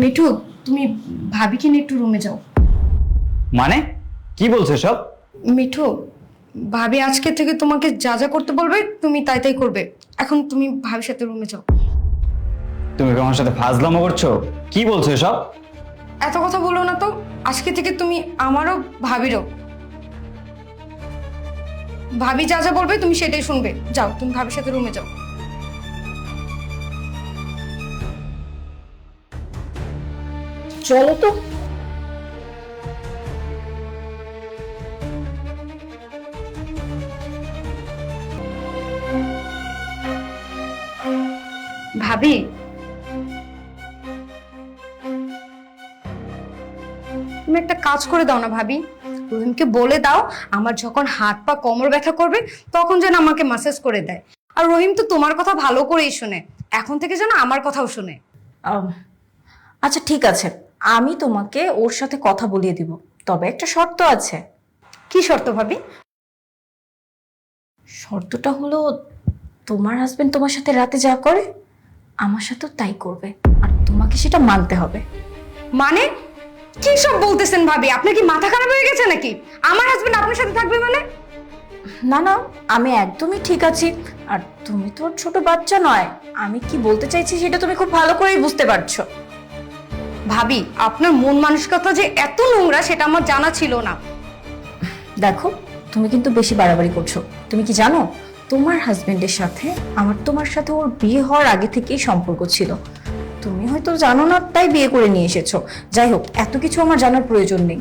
মিঠু, তুমি ভাবিকে নিয়ে একটু রুমে যাও। মানে কি বলছো সব? মিঠু, ভাবি আজকে থেকে তোমাকে যা যা করতে বলবে তুমি তাই তাই করবে। এখন তুমি ভাবির সাথে রুমে যাও। তুমি কি আমার সাথে ফাজলামো করছো? কি বলছো সব? এত কথা বলো না তো। আজকে থেকে তুমি আমারও ভাবিরও। ভাবি যা যা বলবে তুমি সেটাই শুনবে। যাও, তুমি ভাবির সাথে রুমে যাও। চলো তো। ভাবি, তুমি একটা কাজ করে দাও না ভাবি। রহিমকে বলে দাও আমার যখন হাত পা কোমর ব্যথা করবে তখন যেন আমাকে ম্যাসেজ করে দেয়। আর রহিম তো তোমার কথা ভালো করেই শুনে, এখন থেকে যেন আমার কথাও শুনে। আম, আচ্ছা ঠিক আছে, আমি তোমাকে ওর সাথে কথা বলিয়ে দিব, তবে একটা শর্ত আছে। কি শর্ত ভাবি? শর্তটা হলো তোমার হাজবেন্ড তোমার সাথে রাতে যা করে আমার সাথেও তাই করবে, আর তোমাকে সেটা মানতে হবে। মানে কি সব বলতেছেন ভাবি? আপনার কি মাথা খারাপ হয়ে গেছে নাকি? আমার হাজবেন্ড আপনার সাথে থাকবে মানে? না না, আমি একদমই ঠিক আছি। আর তুমি তো ওর ছোট বাচ্চা নয়। আমি কি বলতে চাইছি সেটা তুমি খুব ভালো করেই বুঝতে পারছো। ভাবি, আপনার মন মানসিকতা যে এত নোংরা সেটা আমার জানা ছিল না। দেখো, তুমি কিন্তু বেশি বাড়াবাড়ি করছো। তুমি কি জানো তোমার হাজবেন্ডের সাথে তোমার সাথে ওর বিয়ে হওয়ার আগে থেকেই সম্পর্ক ছিল। তুমি হয়তো জানো না তাই বিয়ে করে নিয়ে এসেছো। যাই হোক, এত কিছু আমার জানার প্রয়োজন নেই।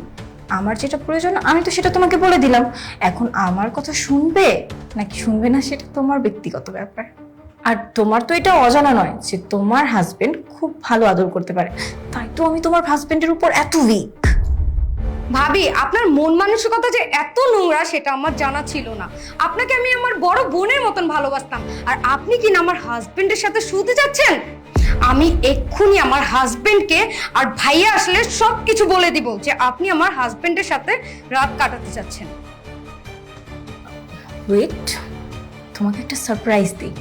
আমার যেটা প্রয়োজন আমি তো সেটা তোমাকে বলে দিলাম। এখন আমার কথা শুনবে নাকি শুনবে না সেটা তোমার ব্যক্তিগত ব্যাপার। আর তোমার তো এটা অজানা নয় যে তোমার হাজবেন্ড খুব ভালো আদর করতে পারে, তাই তো আমি তোমার হাজবেন্ডের উপর এত উইক। ভাবি, আপনার মন মানসিকতা যে এত নোংরা সেটা আমার জানা ছিল না। আপনাকে আমি আমার বড় বোনের মতন ভালোবাসতাম, আর আপনি কি না আমার হাজবেন্ডের সাথে শুতে যাচ্ছেন? আমি এক্ষুনি আমার হাজবেন্ডকে আর ভাইয়া আসলে সবকিছু বলে দিব যে আপনি আমার হাজবেন্ডের সাথে রাত কাটাতে চাচ্ছেন। ওয়েট, তোমাকে একটা সারপ্রাইজ দিই।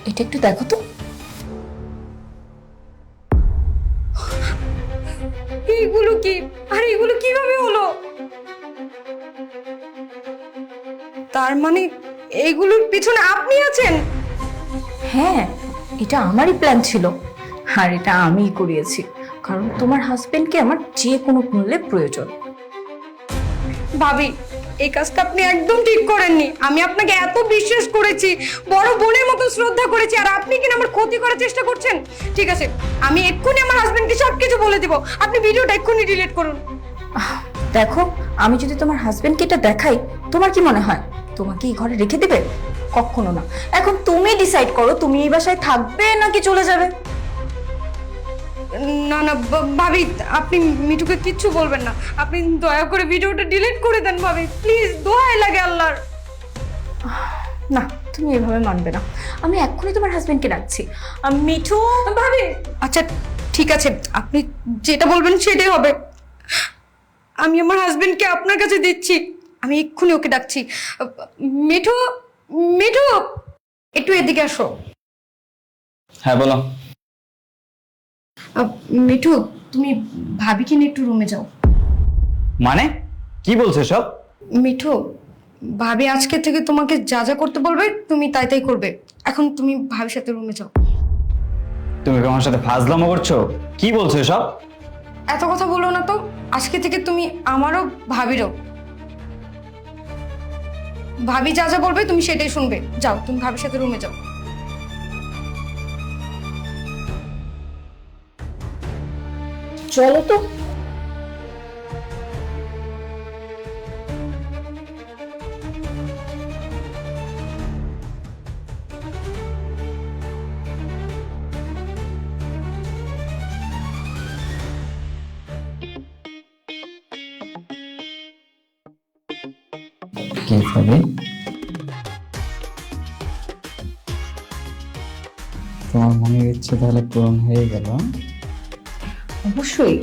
এটা একটু দেখো তো। এইগুলো কি? আর এগুলো কিভাবে হলো? তার মানে এইগুলোর পিছনে আপনি আছেন? হ্যাঁ, এটা আমারই প্ল্যান ছিল, আর এটা আমিই করিয়েছি, কারণ তোমার হাজবেন্ডকে আমার যে কোনো মূল্যে প্রয়োজন। ভাবি, এই কাজটা আপনি একদম ঠিক করেননি। আমি আপনাকে এত বিশ্বাস করেছি, বড় বোনের মতো শ্রদ্ধা করেছি, আর আপনি কিনা আমার ক্ষতি করার চেষ্টা করছেন। ঠিক আছে, আমি এক্ষুনি আমার হাজবেন্ডকে সবকিছু বলে দিব। আপনি ভিডিওটা এক্ষুনি ডিলিট করুন। দেখো, আমি যদি তোমার হাজবেন্ডকে এটা দেখাই, তোমার কি মনে হয় তোমাকে এই ঘরে রেখে দেবে? কখনো না। এখন তুমি ডিসাইড করো তুমি এই বাসায় থাকবে নাকি চলে যাবে। না না ভাবি, আপনি মিঠুকে কিচ্ছু বলবেন না। আপনি দয়া করে ভিডিওটা ডিলিট করে দেন ভাবি, প্লিজ, দোহাই লাগে আল্লাহর। না, তুমি এভাবে মানবে না। আমি এক্ষুনি তোমার হাজবেন্ডকে ডাকছি। মিঠু। ভাবি, আচ্ছা ঠিক আছে, আপনি যেটা বলবেন সেটাই হবে। আমি আমার হাজবেন্ডকে আপনার কাছে দিচ্ছি। আমি এক্ষুনি ওকে ডাকছি। মিঠু, মিঠু, একটু এদিকে আসো। হ্যাঁ বলো। মিঠু, তুমি ভাবিকে নিয়ে একটু রুমে যাও। মানে কি বলছো সব? মিঠু, ভাবি আজকে থেকে তোমাকে যা যা করতে বলবে তুমি তাই তাই করবে। এখন তুমি ভাবির সাথে রুমে যাও। তুমি কি আমার সাথে ফাজলামো করছো? কি বলছো সব? এত কথা বলো না তো। আজকে থেকে তুমি আমারও ভাবিরও। ভাবি যা যা বলবে তুমি সেটাই শুনবে। যাও, তুমি ভাবির সাথে রুমে যাও। চলো তো। কি ভাবি, তোমার মনের ইচ্ছে তাহলে পূরণ হয়ে গেল? অবশ্যই,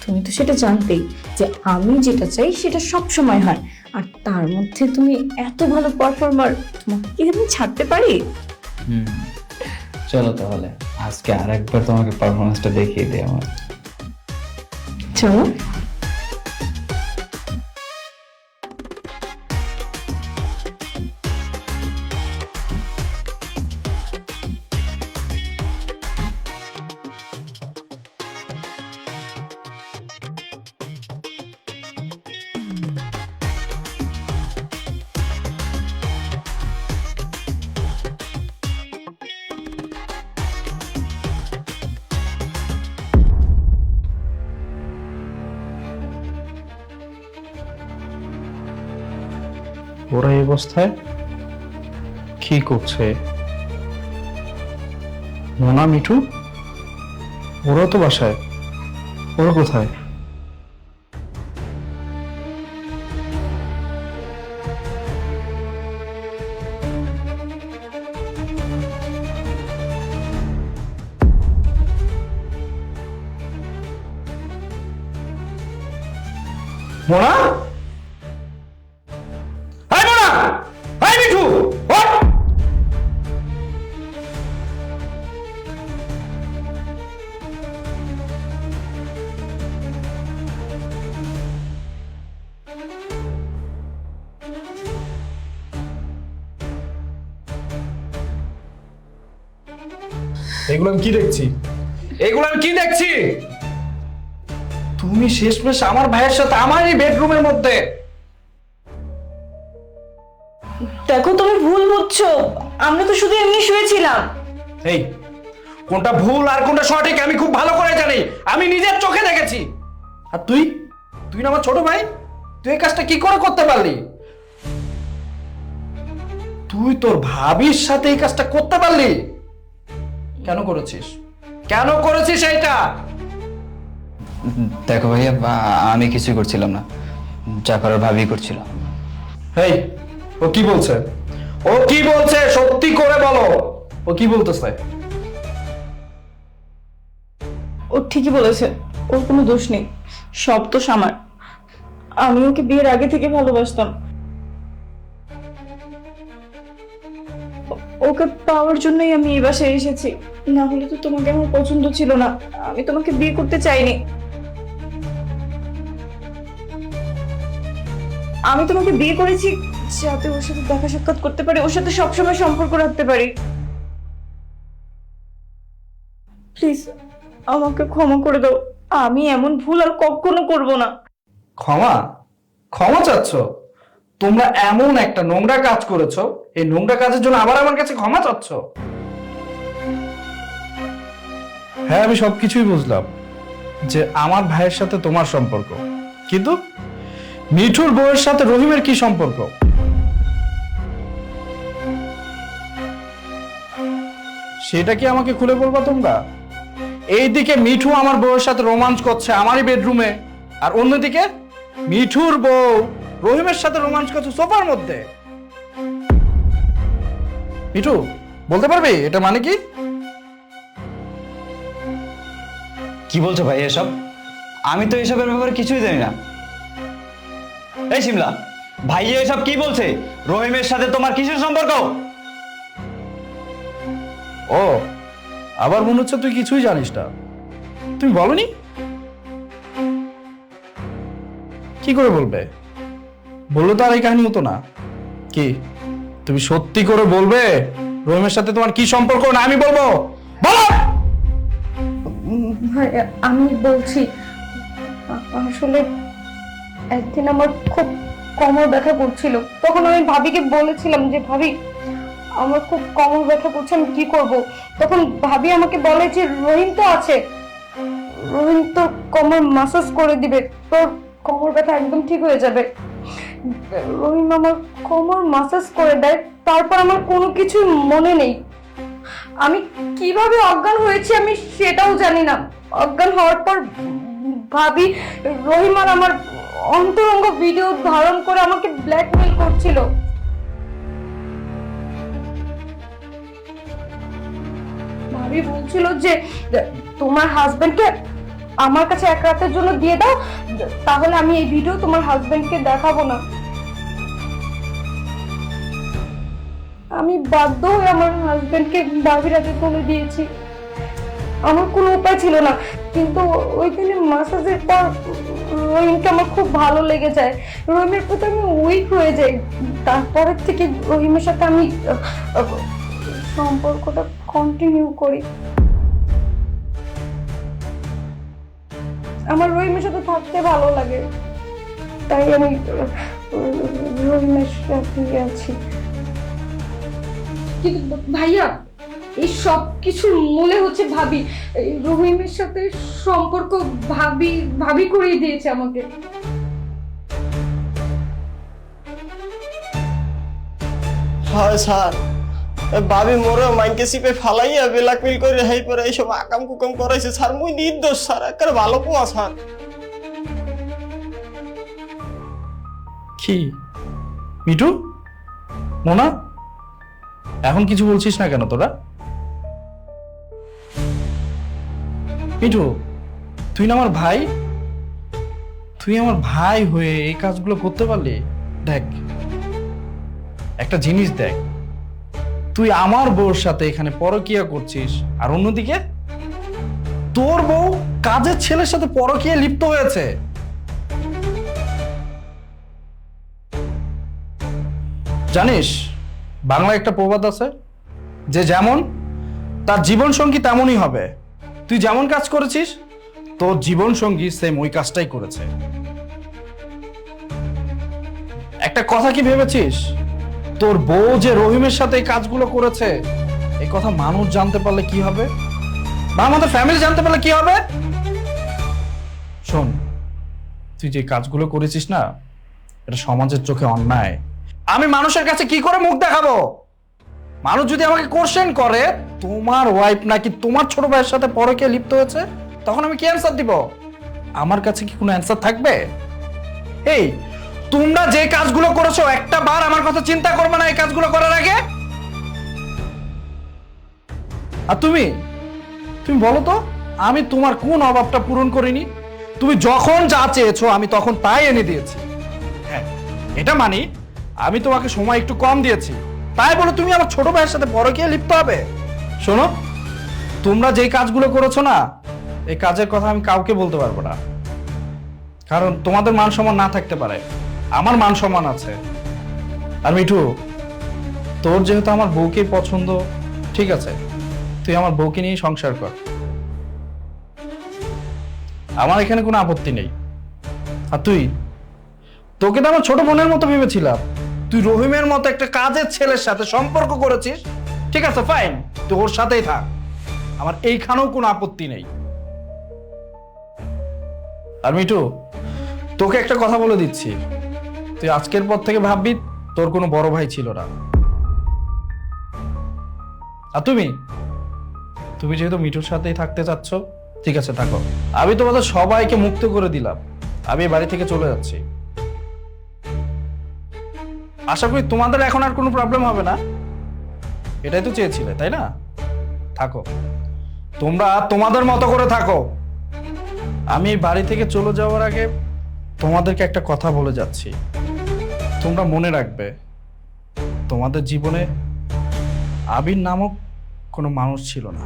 তুমি তো সেটা জানতেই যে আমি যেটা চাই সেটা সব সময় হয়। আর তার মধ্যে তুমি এত ভালো পারফর্মার, তোমাকে কি আমি ছাড়তে পারি? চলো তাহলে আজকে আরেকবার তোমাকে পারফরমেন্সটা দেখিয়ে দিই আমার। চলো। ওরা এই অবস্থায় কি করছে? মোনা, মিঠু, ওরা তো বাসায়, ওরা কোথায়? মোনা, হাই মোনা, হাই মিঠু, ওঠ! এগুলো আমি কি দেখছি? এগুলো আমি কি দেখছি? তুমি শেষমেশ আমার ভাইয়ের সাথে আমারই বেডরুমের মধ্যে। দেখো তুমি ভুল বুঝছো, আমরা তো শুধু এমনি শুয়েছিলাম। এই, কোনটা ভুল আর কোনটা সঠিক আমি খুব ভালো করে জানি, আমি নিজের চোখে দেখেছি। আর তুই তুই না আমার ছোট ভাই, তুই এই কাজটা কি করে করতে পারলি? তুই তোর ভাবির সাথে এই কাজটা করতে পারলি? কেন করেছিস? কেন করেছিস এইটা? দেখো ভাইয়া, আমি কিছুই করছিলাম না, যা করার ভাবি করছিল। এই, ও কি বলছে? ও কি বলছে? সত্যি করে বলো, ও কি বলতেছে? ও ঠিকই বলেছে, ওর কোনো দোষ নেই, সব দোষ আমার। আমি ওকে বিয়ের আগে থেকে ভালোবাসতাম। ওকে পাওয়ার জন্যই আমি এই বাসায় এসেছি, না হলে তো তোমাকে আমার পছন্দ ছিল না। আমি তোমাকে বিয়ে করতে চাইনি। আমি তোমাকে বিয়ে করেছি যাতে ওর সাথে দেখা সাক্ষাৎ করতে পারি, ওর সাথে সবসময় সম্পর্ক রাখতে পারি। প্লিজ আমাকে ক্ষমা করে দাও, আমি এমন ভুল আর কখনো করব না। ক্ষমা? ক্ষমা চাচ্ছ? তোমরা এমন একটা নোংরা কাজ করেছো, এই নোংরা কাজের জন্য আবার আমার কাছে ক্ষমা চাচ্ছ? হ্যাঁ, আমি সবকিছুই বুঝলাম যে আমার ভাইয়ের সাথে তোমার সম্পর্ক, কিন্তু মিঠুর বউয়ের সাথে রহিমের কি সম্পর্ক? সেটা কি আমাকে খুলে বলবা তোমরা? এইদিকে মিঠু আমার বউয়ের সাথে রোমান্স করছে আমারই বেডরুমে, আর অন্যদিকে মিঠুর বউ রহিমের সাথে রোমান্স করছে সোফার মধ্যে। মিঠু, বলতে পারবি এটা মানে কি? কি বলছো ভাই এসব? আমি তো এসবের ব্যাপারে কিছুই জানি না। এই শিমলা, ভাইয়া এসব কি বলছে? রহিমের সাথে তোমার কিসের সম্পর্ক? ও, আবার মনে হচ্ছে তুই কিছুই জানিস না। তুমি বলনি? কি করে বলবে? বললো তো আর এই কাহিনী হতো না। কি তুমি সত্যি করে বলবে রহিমের সাথে তোমার কি সম্পর্ক, না আমি বলবো? বলো। ভাই আমি বলছি, আসলে একদিন আমার খুব কোমর ব্যথা করছিল, তখন আমি ভাবিকে বলেছিলাম যে ভাবি আমার খুব কোমর ব্যথা করছে, আমি কি করব? তখন ভাবি আমাকে বলে যে রহিম তো আছে, রহিম তো কোমর মাসাজ করে দিবে, তোর কোমর ব্যথা একদম ঠিক হয়ে যাবে। রহিম আমার কোমর মাসাজ করে দেয়, তারপর আমার কোনো কিছু মনে নেই। আমি কিভাবে অজ্ঞান হয়েছি আমি সেটাও জানি না। অজ্ঞান হওয়ার পর ভাবি রহিম আর আমার অন্তরঙ্গ ভিডিও ধারণ করে আমাকে ব্ল্যাকমেইল করছিল। ভাবি বলছিল যে তোমার হাজবেন্ডকে আমার কাছে এক রাতের জন্য দিয়ে দাও, তাহলে আমি এই ভিডিও তোমার হাজবেন্ডকে দেখাবো না। আমি বাধ্য হয়ে আমার হাজবেন্ডকে ভাবির হাতে তুলে দিয়েছি। আমার কোনো উপায় ছিল না, কিন্তু ওইখানে মাসাজের পর রহিমকে আমার খুব ভালো লেগে যায়। রহিমের প্রতি আমি উইক হয়ে যাই। তারপরের থেকে রহিমের সাথে আমি সম্পর্কটা কন্টিনিউ করি। আমার রহিমের সাথে থাকতে ভালো লাগে, তাই আমি রহিমের সাথে আছি। কিন্তু ভাইয়া, এই সব কিছুর মূলে হচ্ছে ভাবি। এই রহিমের সাথে সম্পর্ক ভাবি করিয়ে দিয়েছে আমাকে। হয় স্যার, ভাবি মোরে মাইনকে সিপে ফালাইয়া ব্ল্যাকমেল করে হাই পরে এইসব আকাম কুকাম করাইছে স্যার। মুই নির্দোষ স্যার, একেবারে ভালো পোয়া স্যার। কি মিঠু, মোনা, এখন কিছু বলছিস না কেন তোরা? মিঠু, তুই না আমার ভাই, তুই আমার ভাই হয়ে এই কাজগুলো করতে পারলি? দেখ, একটা জিনিস দেখ, তুই আমার বউর সাথে এখানে পরকীয়া করছিস, আর অন্যদিকে তোর বউ কাজের ছেলের সাথে পরকীয়া লিপ্ত হয়েছে। জানিস, বাংলায় একটা প্রবাদ আছে, যে যেমন তার জীবন সঙ্গী তেমনই হবে। তুই যেমন কাজ করেছিস, তোর জীবন সঙ্গী সেম ওই কাজটাই করেছে। একটা কথা কি ভেবেছিস, তোর বউ যে রহিমের সাথে এই কাজগুলো করেছে, এই কথা মানুষ জানতে পারলে কি হবে, বা আমাদের ফ্যামিলি জানতে পারলে কি হবে? শোন, তুই যে কাজগুলো করেছিস না, এটা সমাজের চোখে অন্যায়। আমি মানুষের কাছে কি করে মুখ দেখাবো? মানুষ যদি আমাকে কোশ্চেন করে তোমার ওয়াইফ নাকি তোমার ছোট ভাইয়ের সাথে পরকীয়ায় লিপ্ত হয়েছে, তখন আমি কি অ্যান্সার দিব? আমার কাছে কি কোনো অ্যান্সার থাকবে? এই, তোমরা যে কাজগুলো করেছো একটা বার আমার কথা চিন্তা করবে না এই কাজগুলো করার আগে? আর তুমি বলো তো, আমি তোমার কোন অভাবটা পূরণ করিনি? তুমি যখন যা চেয়েছো আমি তখন তাই এনে দিয়েছি। হ্যাঁ, এটা মানি আমি তোমাকে সময় একটু কম দিয়েছি, তাই বলে তুমি আমার ছোট ভাইয়ের সাথে পরকীয়ায় লিপ্ত হবে? শোনো, তোমরা যেই কাজগুলো করেছো না, এই কাজের কথা আমি কাউকে বলতে পারবো না, কারণ তোমাদের মান সম্মান না থাকতে পারে, আমার মান সম্মান আছে। আর মিঠু, তোর যেহেতু আমার বউকে পছন্দ, ঠিক আছে, তুই আমার বউকে নিয়ে সংসার কর, আমার এখানে কোনো আপত্তি নেই। আর তোকে তো আমার ছোট বোনের মতো ভেবেছিলাম, তুই রহিমের মতো একটা কাজের ছেলের সাথে সম্পর্ক করেছিস, ঠিক আছে ফাইন, তুই ওর সাথেই থাক, আমার এইখানেও কোনো আপত্তি নেই। আর মিঠু, তোকে একটা কথা বলে দিচ্ছি, তুই আজকের পর থেকে ভাববি তোর কোনো বড় ভাই ছিল না। আর তুমি যেহেতু মিঠুর সাথেই থাকতে চাচ্ছ, ঠিক আছে থাকো, আমি তোমাদের সবাইকে মুক্ত করে দিলাম, আমি এই বাড়ি থেকে চলে যাচ্ছি। আশা করি তোমাদের এখন আর কোনো প্রবলেম হবে না, এটাই তো চেয়েছিলে তাই না? থাকো, তোমরা তোমাদের মতো করে থাকো। আমি এই বাড়ি থেকে চলে যাওয়ার আগে তোমাদেরকে একটা কথা বলে যাচ্ছি, তোমরা মনে রাখবে, তোমাদের জীবনে আবির নামক কোনো মানুষ ছিল না।